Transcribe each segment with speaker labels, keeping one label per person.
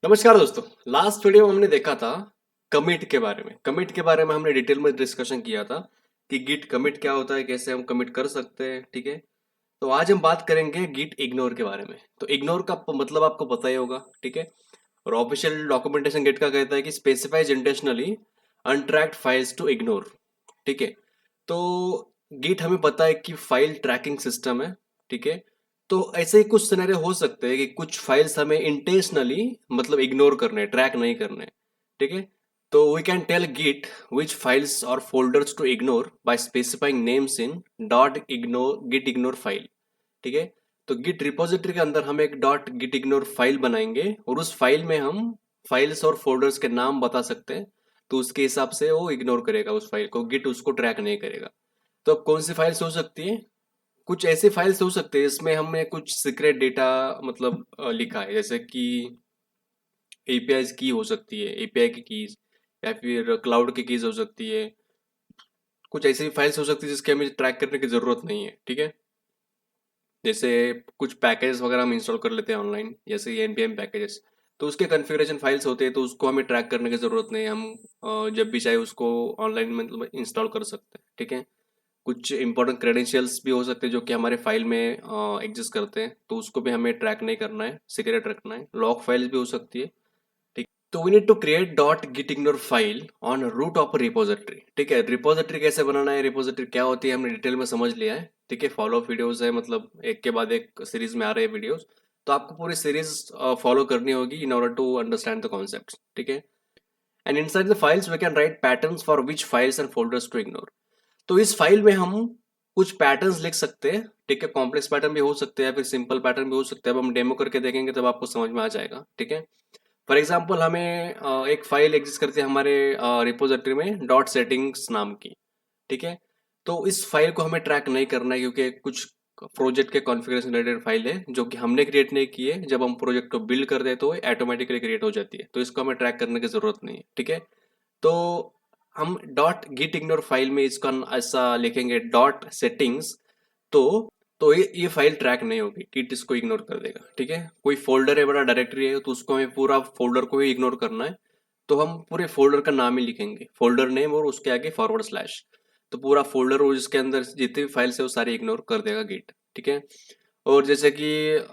Speaker 1: नमस्कार दोस्तों। Last video में हमने देखा था कमिट के बारे में हमने डिटेल में डिस्कशन किया था कि गिट कमिट क्या होता है, कैसे हम कमिट कर सकते हैं। ठीक है, तो आज हम बात करेंगे गिट इग्नोर के बारे में। तो इग्नोर का मतलब आपको पता ही होगा। ठीक है, और ऑफिशियल डॉक्यूमेंटेशन गिट का कहता है कि specifies intentionally untracked files to ignore. ठीक है, तो गिट हमें पता है कि फाइल ट्रैकिंग सिस्टम है। ठीक है, तो ऐसे ही कुछ सिनेरियो हो सकते हैं कि कुछ फाइल्स हमें इंटेंशनली मतलब इग्नोर करने, ट्रैक नहीं करने। ठीक है, तो we can tell Git which files और folders to ignore by specifying names in dot ignore Git ignore file. ठीक है, तो गिट रिपोजिटरी के अंदर हम एक डॉट गिट इग्नोर फाइल बनाएंगे और उस फाइल में हम फाइल्स और फोल्डर्स के नाम बता सकते हैं। तो उसके हिसाब से वो इग्नोर करेगा उस फाइल को, गिट उसको ट्रैक नहीं करेगा। तो अब कौन सी फाइल्स हो सकती है? कुछ ऐसे फाइल्स हो सकते हैं इसमें हमने कुछ सीक्रेट डेटा मतलब लिखा है, जैसे कि एपीआई की हो सकती है, एपीआई की कीज, या फिर क्लाउड की कीज हो सकती है। कुछ ऐसी फाइल्स हो सकती है जिसके हमें ट्रैक करने की जरूरत नहीं है। ठीक है, जैसे कुछ पैकेज वगैरह हम इंस्टॉल कर लेते हैं ऑनलाइन, जैसे एनपीएम पैकेजेस। तो उसके कॉन्फ़िगरेशन फाइल्स होते हैं, तो उसको हमें ट्रैक करने की ज़रूरत नहीं है। हम जब भी चाहे उसको ऑनलाइन मतलब इंस्टॉल कर सकते हैं। ठीक है, कुछ इंपॉर्टेंट क्रेडेंशियल्स भी हो सकते हैं जो कि हमारे फाइल में एग्जिस्ट करते हैं, तो उसको भी हमें ट्रैक नहीं करना है, सीक्रेट रखना है। लॉग फाइल्स भी हो सकती है। ठीक, तो we need to create dot git ignore file on root of repository. ठीक है, रिपोजिटरी कैसे बनाना है, रिपोजिटरी क्या होती है, हमने डिटेल में समझ लिया है। ठीक है, फॉलो वीडियोस है, मतलब एक के बाद एक सीरीज में आ रहे हैं वीडियोस। तो आपको पूरी सीरीज फॉलो करनी होगी in order to understand the concept. ठीक है, and inside the files we can write patterns for which files and folders to ignore. तो इस फाइल में हम कुछ पैटर्न्स लिख सकते हैं। ठीक है, कॉम्प्लेक्स पैटर्न भी हो सकते हैं या फिर सिंपल पैटर्न भी हो सकते हैं। अब हम डेमो करके देखेंगे तब आपको समझ में आ जाएगा। ठीक है, फॉर एग्जाम्पल हमें एक फाइल एग्जिस्ट करती है हमारे रिपोजिटरी में डॉट सेटिंग्स नाम की। ठीक है, तो इस फाइल को हमें ट्रैक नहीं करना है क्योंकि कुछ प्रोजेक्ट के कॉन्फ़िगरेशन रिलेटेड फाइल है जो कि हमने क्रिएट नहीं की है। जब हम प्रोजेक्ट को बिल्ड कर दे तो ऑटोमेटिकली क्रिएट हो जाती है, तो इसको हमें ट्रैक करने की जरूरत नहीं है। ठीक है, तो हम डॉट गिट इग्नोर फाइल में इसका ऐसा लिखेंगे डॉट सेटिंग्स। तो ये फाइल ट्रैक नहीं होगी, गिट इसको इग्नोर कर देगा। ठीक है, कोई फोल्डर है, बड़ा डायरेक्टरी है, तो उसको हमें पूरा फोल्डर को ही इग्नोर करना है। तो हम पूरे फोल्डर का नाम ही लिखेंगे, फोल्डर नेम, और उसके आगे फॉरवर्ड स्लैश। तो पूरा फोल्डर और जिसके अंदर जितनी भी फाइल्स है वो सारी इग्नोर कर देगा गिट। ठीक है, और जैसे कि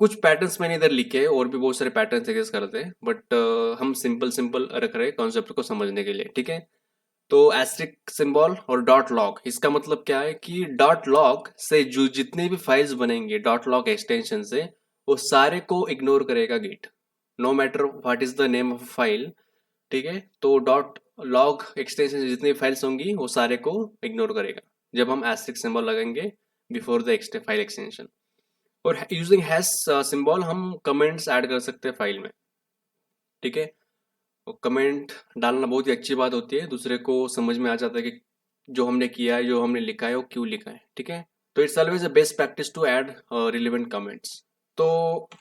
Speaker 1: कुछ पैटर्न्स मैंने इधर लिखे हैं, और भी बहुत सारे पैटर्न्स एग्जिस्ट करते हैं, बट हम सिंपल सिंपल रख रहे हैं कॉन्सेप्ट को समझने के लिए। ठीक है, तो एस्ट्रिक सिंबल और डॉट लॉग, इसका मतलब क्या है कि डॉट लॉग से जो जितने भी फाइल्स बनेंगे डॉट लॉग एक्सटेंशन से, वो सारे को इग्नोर करेगा git, no matter what is the name of file. ठीक है, तो डॉट लॉग एक्सटेंशन से जितनी फाइल्स होंगी वो सारे को इग्नोर करेगा जब हम एस्ट्रिक सिंबल लगाएंगे बिफोर द फाइल एक्सटेंशन। और यूजिंग हैश सिंबल हम कमेंट्स ऐड कर सकते हैं फाइल में। ठीक है, और कमेंट डालना बहुत ही अच्छी बात होती है, दूसरे को समझ में आ जाता है कि जो हमने किया है, जो हमने लिखा है, वो क्यों लिखा है। ठीक है, तो it's always a best practice to add relevant comments. तो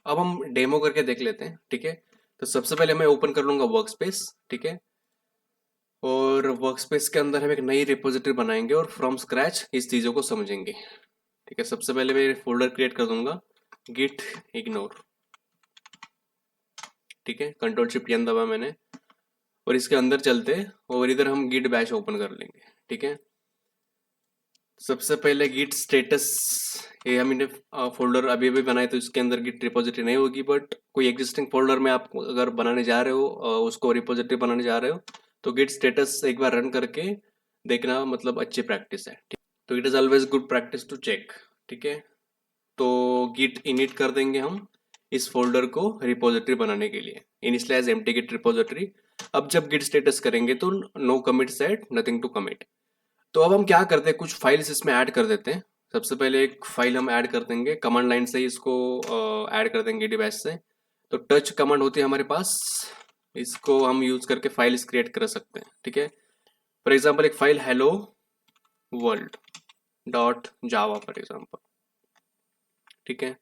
Speaker 1: अब हम डेमो करके देख लेते हैं। ठीक है, तो सबसे पहले मैं ओपन कर लूंगा वर्क स्पेस। ठीक है, और वर्क स्पेस के अंदर हम एक नई रिपोजिटरी बनाएंगे और फ्रॉम स्क्रैच इस चीज़ों को समझेंगे। ठीक है, सबसे पहले मैं फोल्डर क्रिएट कर दूंगा गिट इग्नोर। ठीक है, कंट्रोल शिफ्ट एन दबा मैंने, और इसके अंदर चलते हैं और इधर हम गिट बैश ओपन कर लेंगे। ठीक है, सबसे पहले गिट स्टेटस, ये हमने फोल्डर अभी अभी बनाए तो इसके अंदर गिट रिपोजिटरी नहीं होगी, बट कोई एग्जिस्टिंग फोल्डर में आप अगर बनाने जा रहे हो, उसको रिपोजिटरी बनाने जा रहे हो, तो गिट स्टेटस एक बार रन करके देखना, मतलब अच्छी प्रैक्टिस है। ठीक, तो it is always good practice to check. ठीक है, तो गिट इनिट कर देंगे हम इस फोल्डर को रिपोजिटरी बनाने के लिए, इनिशियलाइज एम्प्टी गिट रिपोजिटरी। अब जब गिट स्टेटस करेंगे तो no commit set, nothing to commit. तो अब हम क्या करते हैं, कुछ फाइल्स इसमें ऐड कर देते हैं। सबसे पहले एक फाइल हम ऐड कर देंगे, कमांड लाइन से ही इसको ऐड कर देंगे डिवाइस से। तो टच कमांड होती है हमारे पास, इसको हम यूज करके फाइल्स क्रिएट कर सकते हैं। ठीक है, फॉर एग्जाम्पल एक file hello world dot Java for example. ठीक है,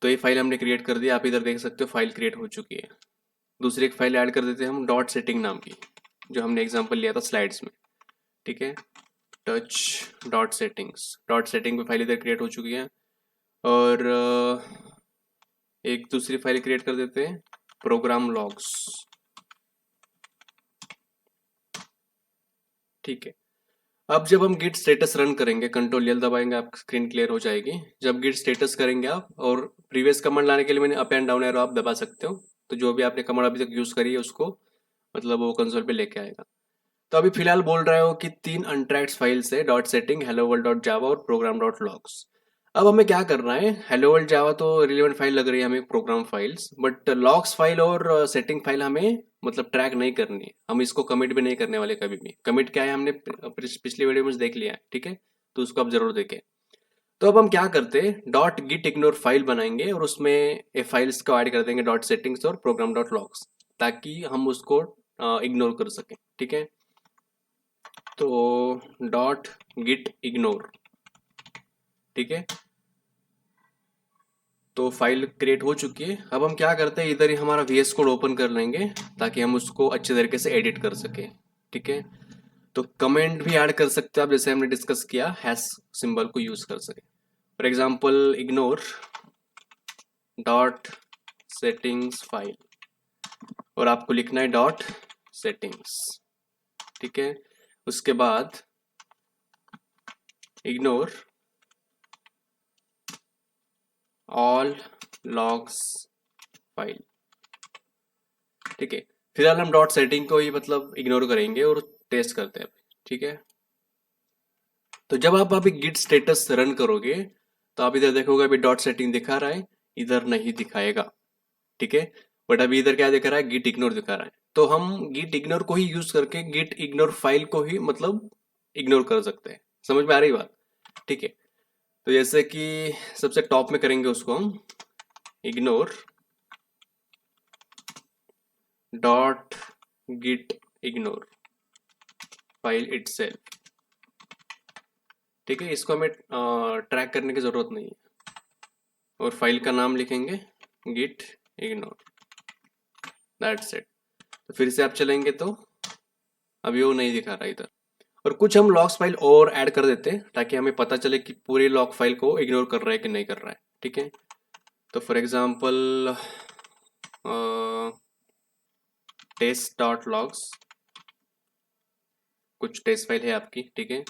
Speaker 1: तो ये फाइल हमने क्रिएट कर दिया, आप इधर देख सकते हो फाइल क्रिएट हो चुकी है। दूसरी एक फाइल ऐड कर देते हैं हम डॉट सेटिंग नाम की, जो हमने एग्जाम्पल लिया था स्लाइड्स में। ठीक है, touch dot settings, dot setting पे फाइल इधर क्रिएट हो चुकी है। और एक दूसरी फाइल क्रिएट कर देते हैं, प्रोग्राम लॉग्स। ठीक है। अब जब हम गिट स्टेटस रन करेंगे, कंट्रोल एल दबाएंगे, आपकी स्क्रीन क्लियर हो जाएगी। जब गिट स्टेटस करेंगे आप, और प्रीवियस कमांड लाने के लिए मैंने अप एंड डाउन एरो आप दबा सकते हो, तो जो भी आपने कमांड अभी तक यूज करी है उसको मतलब वो कंसोल पे लेके आएगा। तो अभी फिलहाल बोल रहा हो कि 3 अनट्रैक्ड फाइल्स है, dot setting, hello world dot जावा और प्रोग्राम डॉट लॉग्स। अब हमें क्या करना है, हेलो वर्ल्ड जावा तो रिलेवेंट फाइल लग रही है हमें, program files, but logs file और सेटिंग फाइल हमें मतलब ट्रैक नहीं करनी है, हम इसको कमिट भी नहीं करने वाले कभी भी। कमिट क्या है हमने पिछली वीडियो में देख लिया है, ठीक है, तो उसको आप जरूर देखें। तो अब हम क्या करते हैं, डॉट गिट इग्नोर फाइल बनाएंगे और उसमें ये फाइल्स को ऐड कर देंगे, डॉट सेटिंग्स और प्रोग्राम डॉट लॉग्स, ताकि हम उसको इग्नोर कर सकें। ठीक है, तो डॉट गिट इग्नोर, ठीक है, तो फाइल क्रिएट हो चुकी है। अब हम क्या करते हैं, इधर ही हमारा VS कोड ओपन कर लेंगे ताकि हम उसको अच्छे तरीके से एडिट कर सके। ठीक है, तो कमेंट भी ऐड कर सकते हैं आप, जैसे हमने डिस्कस किया, हैश सिंबल को यूज कर सके। For example ignore dot settings file, और आपको लिखना है डॉट सेटिंग्स। ठीक है, उसके बाद इग्नोर ऑल लॉग्स फाइल। ठीक है, फिलहाल हम डॉट सेटिंग को ही मतलब इग्नोर करेंगे और टेस्ट करते हैं। ठीक है, तो जब आप अभी गिट स्टेटस रन करोगे तो आप इधर देखोगे अभी डॉट सेटिंग दिखा रहा है, इधर नहीं दिखाएगा। ठीक है, बट अभी इधर क्या दिखा रहा है, गिट इग्नोर दिखा रहा है। तो हम गिट इग्नोर को ही यूज करके गिट इग्नोर फाइल को ही मतलब इग्नोर कर सकते हैं। समझ में आ रही बात? ठीक है, तो जैसे कि सबसे टॉप में करेंगे उसको हम ignore dot git ignore file itself. ठीक है, इसको हमें ट्रैक करने की जरूरत नहीं है, और फाइल का नाम लिखेंगे गिट इग्नोर, दैट्स इट। तो फिर से आप चलेंगे तो अभी वो नहीं दिखा रहा इधर। और कुछ हम लॉग्स फाइल और ऐड कर देते हैं ताकि हमें पता चले कि पूरी लॉग फाइल को इग्नोर कर रहा है कि नहीं कर रहा है। ठीक है, तो for example test dot logs, कुछ टेस्ट फाइल है आपकी, ठीक है,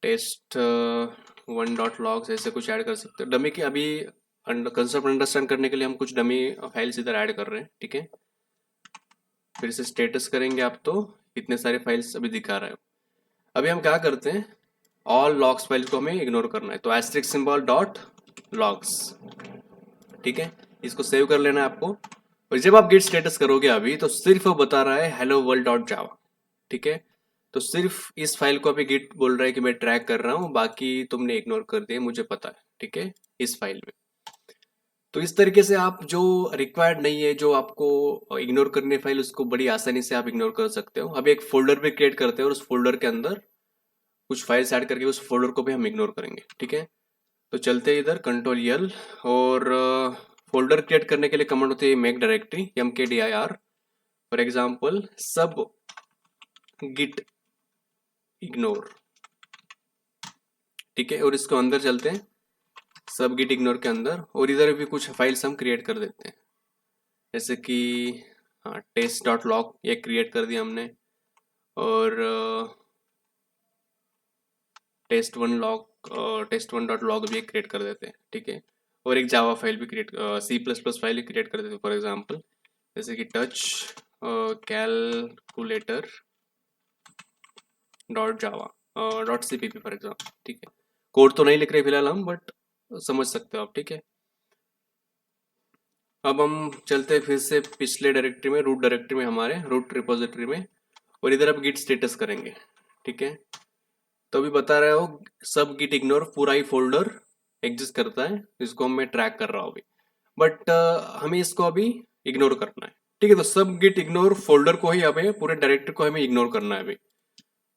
Speaker 1: टेस्ट 1 डॉट लॉग्स, ऐसे कुछ ऐड कर सकते हो डमी की। अभी कंसेप्ट अंडरस्टैंड करने के लिए हम कुछ डमी फाइल्स इधर ऐड कर रहे हैं। ठीक है, फिर से स्टेटस करेंगे आप, तो इतने सारे फाइल्स अभी दिखा रहा है। अभी हम क्या करते हैं, ऑल लॉग्स फाइल को हमें इग्नोर करना है, तो एस्ट्रिक सिंबल डॉट लॉग्स। ठीक है, इसको सेव कर लेना है आपको। और जब आप गिट स्टेटस करोगे अभी, तो सिर्फ वो बता रहा है हेलो वर्ल्ड डॉट जावा। ठीक है, तो सिर्फ इस फाइल को अभी गिट बोल रहा है कि मैं ट्रैक कर रहा हूँ, बाकी तुमने इग्नोर कर दिया, मुझे पता है। ठीक है, इस फाइल में। तो इस तरीके से आप जो रिक्वायर्ड नहीं है, जो आपको इग्नोर करने फाइल, उसको बड़ी आसानी से आप इग्नोर कर सकते हो। अब एक फोल्डर भी क्रिएट करते हैं और उस फोल्डर के अंदर कुछ फाइल्स ऐड करके उस फोल्डर को भी हम इग्नोर करेंगे। ठीक है, तो चलते हैं इधर कंट्रोल एल, और फोल्डर क्रिएट करने के लिए कमांड होती है make directory, MKDIR। For example सब गिट इग्नोर। ठीक है, और इसको अंदर चलते हैं, सब गिट इग्नोर के अंदर, और इधर भी कुछ फाइल्स हम क्रिएट कर देते हैं, जैसे कि हाँ, टेस्ट डॉट लॉग ये क्रिएट कर दिया हमने, और टेस्ट वन डॉट लॉग भी क्रिएट कर देते हैं। ठीक है, और एक जावा फाइल भी क्रिएट, C++ फाइल भी क्रिएट कर देते हैं, फॉर एग्जांपल जैसे कि touch calculator dot Java dot CPP for example. ठीक है, कोड तो नहीं लिख रहे फिलहाल हम, बट समझ सकते हो आप। ठीक है, अब हम चलते हैं फिर से पिछले डायरेक्टरी में, रूट डायरेक्टरी में, हमारे रूट रिपोजिटरी में, और इधर अब गिट स्टेटस करेंगे। ठीक है, तो अभी बता रहे हो सब गिट इग्नोर पूरा ही फोल्डर एग्जिस्ट करता है, इसको मैं ट्रैक कर रहा हूँ अभी, बट हमें इसको अभी इग्नोर करना है। ठीक है, तो सब गिट इग्नोर फोल्डर को ही, हमें पूरे डायरेक्टरी को हमें इग्नोर करना है अभी।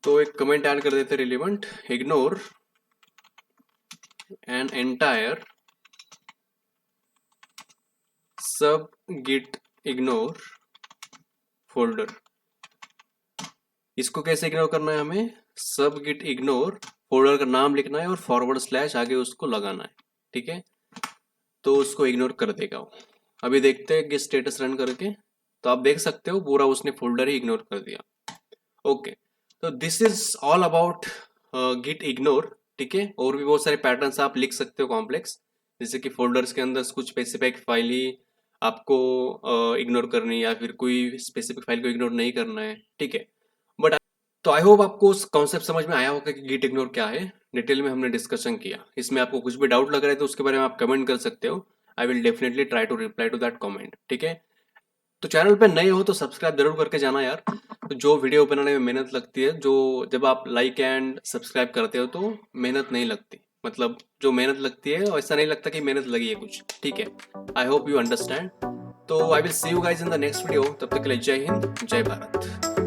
Speaker 1: तो एक कमेंट ऐड कर देते हैं रिलेवेंट, इग्नोर एन एंटायर सब गिट इग्नोर फोल्डर। इसको कैसे इग्नोर करना है, हमें सब गिट इग्नोर फोल्डर का नाम लिखना है और फॉरवर्ड स्लैश आगे उसको लगाना है। ठीक है, तो उसको इग्नोर कर देगा वो। अभी देखते हैं कि स्टेटस रन करके, तो आप देख सकते हो पूरा उसने फोल्डर ही इग्नोर कर दिया। ओके, तो this is all about git ignore. ठीक है, और भी बहुत सारे पैटर्न्स आप लिख सकते हो कॉम्प्लेक्स, जैसे कि फोल्डर्स के अंदर कुछ स्पेसिफिक फाइल ही आपको इग्नोर करनी है, या फिर कोई स्पेसिफिक फाइल को इग्नोर नहीं करना है। ठीक है, बट तो आई होप आपको उस कॉन्सेप्ट समझ में आया होगा कि गिट इग्नोर क्या है। डिटेल में हमने डिस्कशन किया। इसमें आपको कुछ भी डाउट लग रहा है तो उसके बारे में आप कमेंट कर सकते हो। I will definitely try to reply to that comment. ठीक है, तो चैनल पे नए हो तो सब्सक्राइब जरूर करके जाना यार। तो जो वीडियो बनाने में मेहनत लगती है, जो जब आप लाइक एंड सब्सक्राइब करते हो तो मेहनत नहीं लगती, मतलब जो मेहनत लगती है ऐसा नहीं लगता कि मेहनत लगी है कुछ। ठीक है, आई होप यू अंडरस्टैंड। तो I will see you guys in the next video. तब तक के लिए जय हिंद, जय भारत।